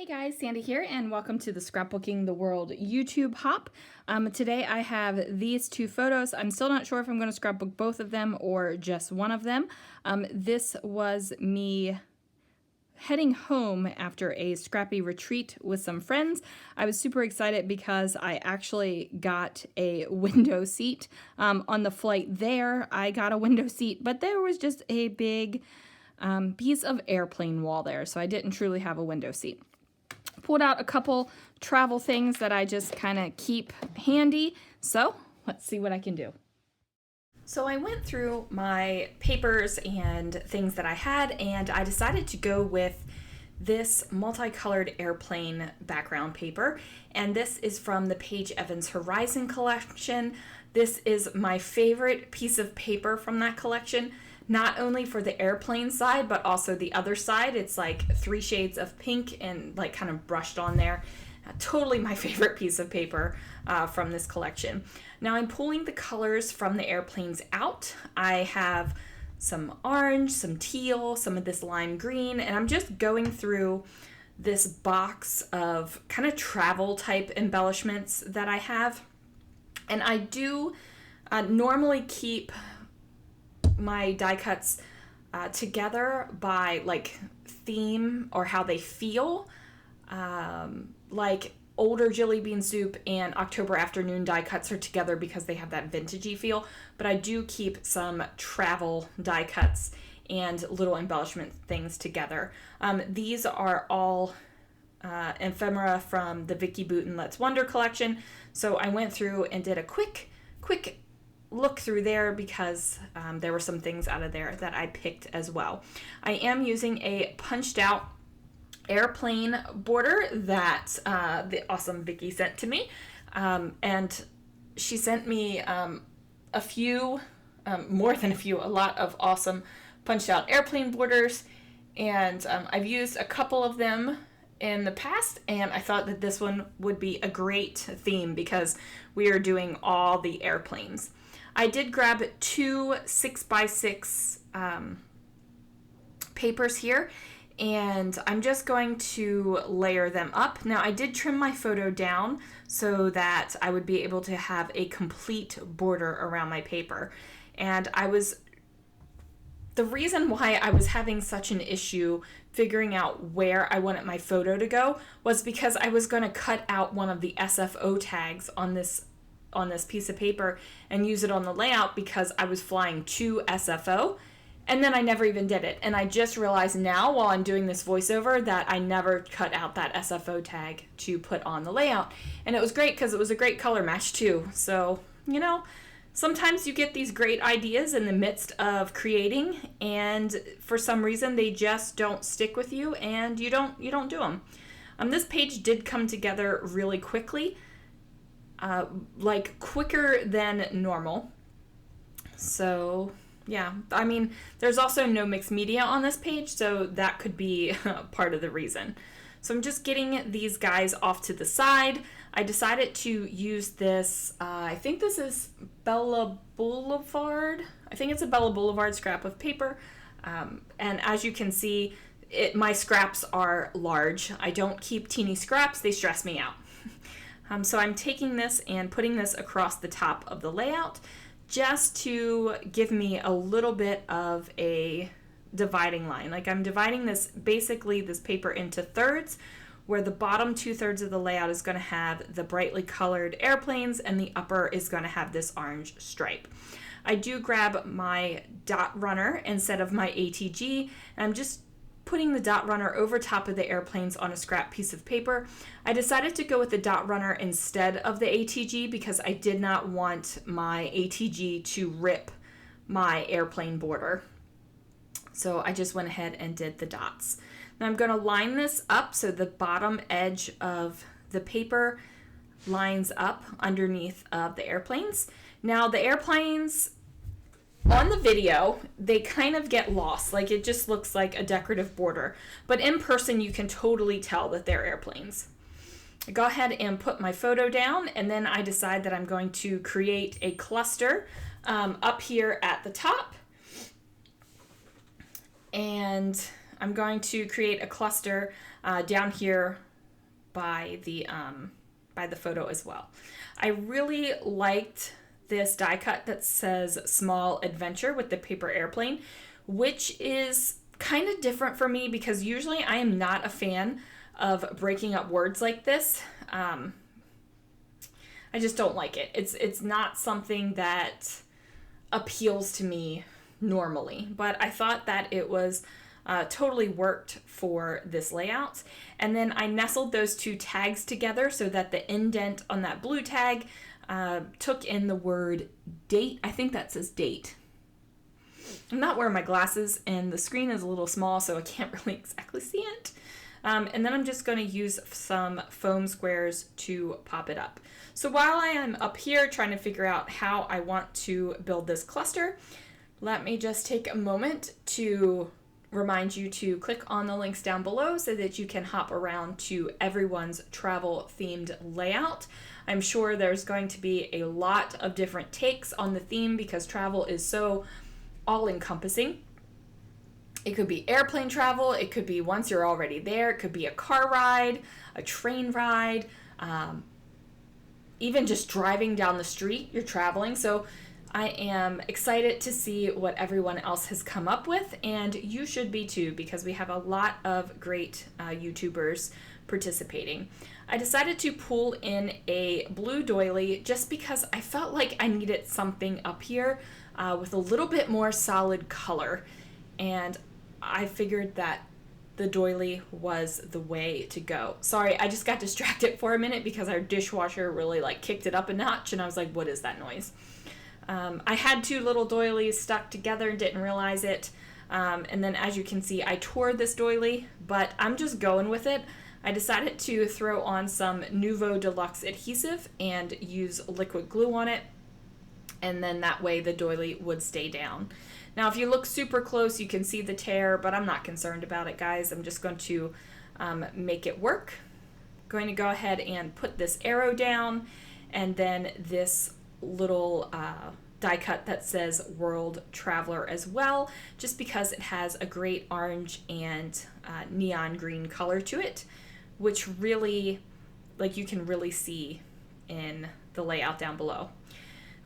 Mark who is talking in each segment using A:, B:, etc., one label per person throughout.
A: Hey guys, Sandy here, and welcome to the Scrapbooking the World YouTube hop. Today I have these two photos. I'm still not sure if I'm going to scrapbook both of them or just one of them. This was me heading home after a scrappy retreat with some friends. I was super excited because I actually got a window seat. On the flight there, I got a window seat, but there was just a big piece of airplane wall there, so I didn't truly have a window seat. Pulled out a couple travel things that I just kind of keep handy. So let's see what I can do. So I went through my papers and things that I had, and I decided to go with this multicolored airplane background paper. And this is from the Paige Evans Horizon collection. This is my favorite piece of paper from that collection. Not only for the airplane side, but also the other side. It's like 3 shades of pink and like kind of brushed on there. Totally my favorite piece of paper from this collection. Now I'm pulling the colors from the airplanes out. I have some orange, some teal, some of this lime green, and I'm just going through this box of kind of travel type embellishments that I have. And I do normally keep my die cuts together by like theme or how they feel. Like older Jelly Bean Soup and October Afternoon die cuts are together because they have that vintagey feel, but I do keep some travel die cuts and little embellishment things together. These are all ephemera from the Vicky Booten Let's Wonder collection, so I went through and did a quick look through there because there were some things out of there that I picked as well. I am using a punched out airplane border that the awesome Vicky sent to me, and she sent me a few, more than a few, a lot of awesome punched out airplane borders, and I've used a couple of them in the past, and I thought that this one would be a great theme because we are doing all the airplanes. I did grab 2 6x6 papers here, and I'm just going to layer them up. Now I did trim my photo down so that I would be able to have a complete border around my paper. And the reason why I was having such an issue figuring out where I wanted my photo to go was because I was going to cut out one of the SFO tags on this piece of paper and use it on the layout because I was flying to SFO, and then I never even did it. And I just realized now while I'm doing this voiceover that I never cut out that SFO tag to put on the layout. And it was great because it was a great color match too. So, you know, sometimes you get these great ideas in the midst of creating, and for some reason they just don't stick with you and you don't do them. This page did come together really quickly. Like quicker than normal. So yeah, I mean, there's also no mixed media on this page, so that could be part of the reason. So I'm just getting these guys off to the side. I decided to use this, I think this is Bella Boulevard. I think it's a Bella Boulevard scrap of paper. And as you can see, my scraps are large. I don't keep teeny scraps, they stress me out. So I'm taking this and putting this across the top of the layout just to give me a little bit of a dividing line. Like I'm dividing this paper into thirds, where the bottom 2/3 of the layout is going to have the brightly colored airplanes and the upper is going to have this orange stripe. I do grab my dot runner instead of my ATG, and I'm just putting the dot runner over top of the airplanes on a scrap piece of paper. I decided to go with the dot runner instead of the ATG because I did not want my ATG to rip my airplane border. So I just went ahead and did the dots. Now I'm going to line this up so the bottom edge of the paper lines up underneath of the airplanes. Now the airplanes on the video, they kind of get lost. Like it just looks like a decorative border. But in person, you can totally tell that they're airplanes. I go ahead and put my photo down, and then I decide that I'm going to create a cluster up here at the top. And I'm going to create a cluster down here by the photo as well. I really liked this die cut that says Small Adventure with the paper airplane, which is kind of different for me because usually I am not a fan of breaking up words like this. I just don't like it. It's not something that appeals to me normally, but I thought that it was totally worked for this layout. And then I nestled those two tags together so that the indent on that blue tag took in the word date. I think that says date. I'm not wearing my glasses and the screen is a little small, so I can't really exactly see it. And then I'm just going to use some foam squares to pop it up. So while I am up here trying to figure out how I want to build this cluster, let me just take a moment to remind you to click on the links down below so that you can hop around to everyone's travel themed layout. I'm sure there's going to be a lot of different takes on the theme because travel is so all-encompassing. It could be airplane travel, it could be once you're already there, it could be a car ride, a train ride, even just driving down the street, you're traveling. So I am excited to see what everyone else has come up with, and you should be too, because we have a lot of great YouTubers participating. I decided to pull in a blue doily just because I felt like I needed something up here with a little bit more solid color, and I figured that the doily was the way to go. Sorry, I just got distracted for a minute because our dishwasher really kicked it up a notch, and I was like, what is that noise? I had two little doilies stuck together and didn't realize it. And then as you can see, I tore this doily, but I'm just going with it. I decided to throw on some Nouveau Deluxe adhesive and use liquid glue on it. And then that way the doily would stay down. Now, if you look super close, you can see the tear, but I'm not concerned about it, guys. I'm just going to make it work. Going to go ahead and put this arrow down, and then this little die cut that says World Traveler as well, just because it has a great orange and neon green color to it, which really, you can really see in the layout down below.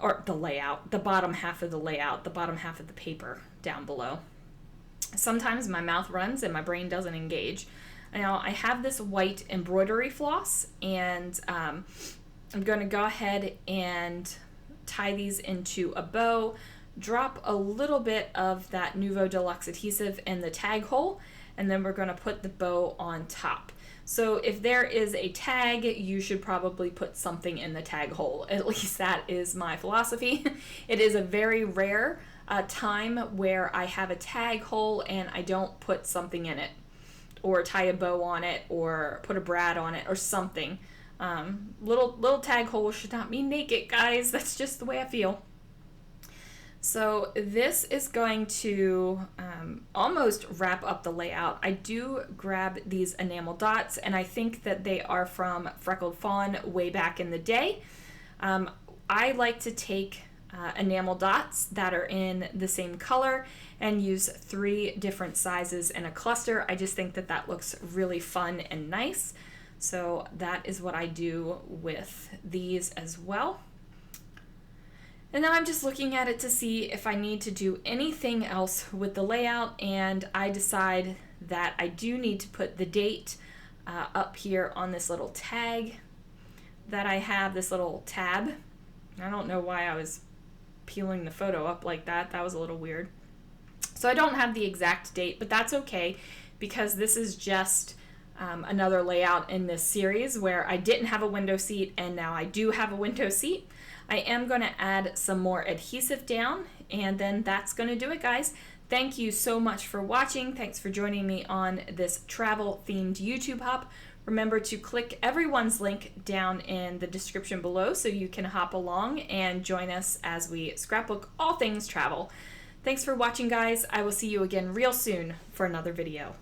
A: Or the layout, the bottom half of the layout, the bottom half of the paper down below. Sometimes my mouth runs and my brain doesn't engage. Now, I have this white embroidery floss, and I'm going to go ahead and tie these into a bow, drop a little bit of that Nouveau Deluxe adhesive in the tag hole, and then we're going to put the bow on top. So if there is a tag, you should probably put something in the tag hole. At least that is my philosophy. It is a very rare time where I have a tag hole and I don't put something in it, or tie a bow on it, or put a brad on it, or something. Little tag holes should not be naked, guys. That's just the way I feel. So this is going to almost wrap up the layout. I do grab these enamel dots, and I think that they are from Freckled Fawn way back in the day. I like to take enamel dots that are in the same color and use 3 different sizes in a cluster. I just think that that looks really fun and nice. So that is what I do with these as well. And now I'm just looking at it to see if I need to do anything else with the layout, and I decide that I do need to put the date up here on this little tag that I have, this little tab. I don't know why I was peeling the photo up like that. That was a little weird. So I don't have the exact date, but that's okay because this is just another layout in this series where I didn't have a window seat and now I do have a window seat. I am going to add some more adhesive down, and then that's going to do it, guys. Thank you so much for watching. Thanks for joining me on this travel-themed YouTube hop. Remember to click everyone's link down in the description below so you can hop along and join us as we scrapbook all things travel. Thanks for watching, guys. I will see you again real soon for another video.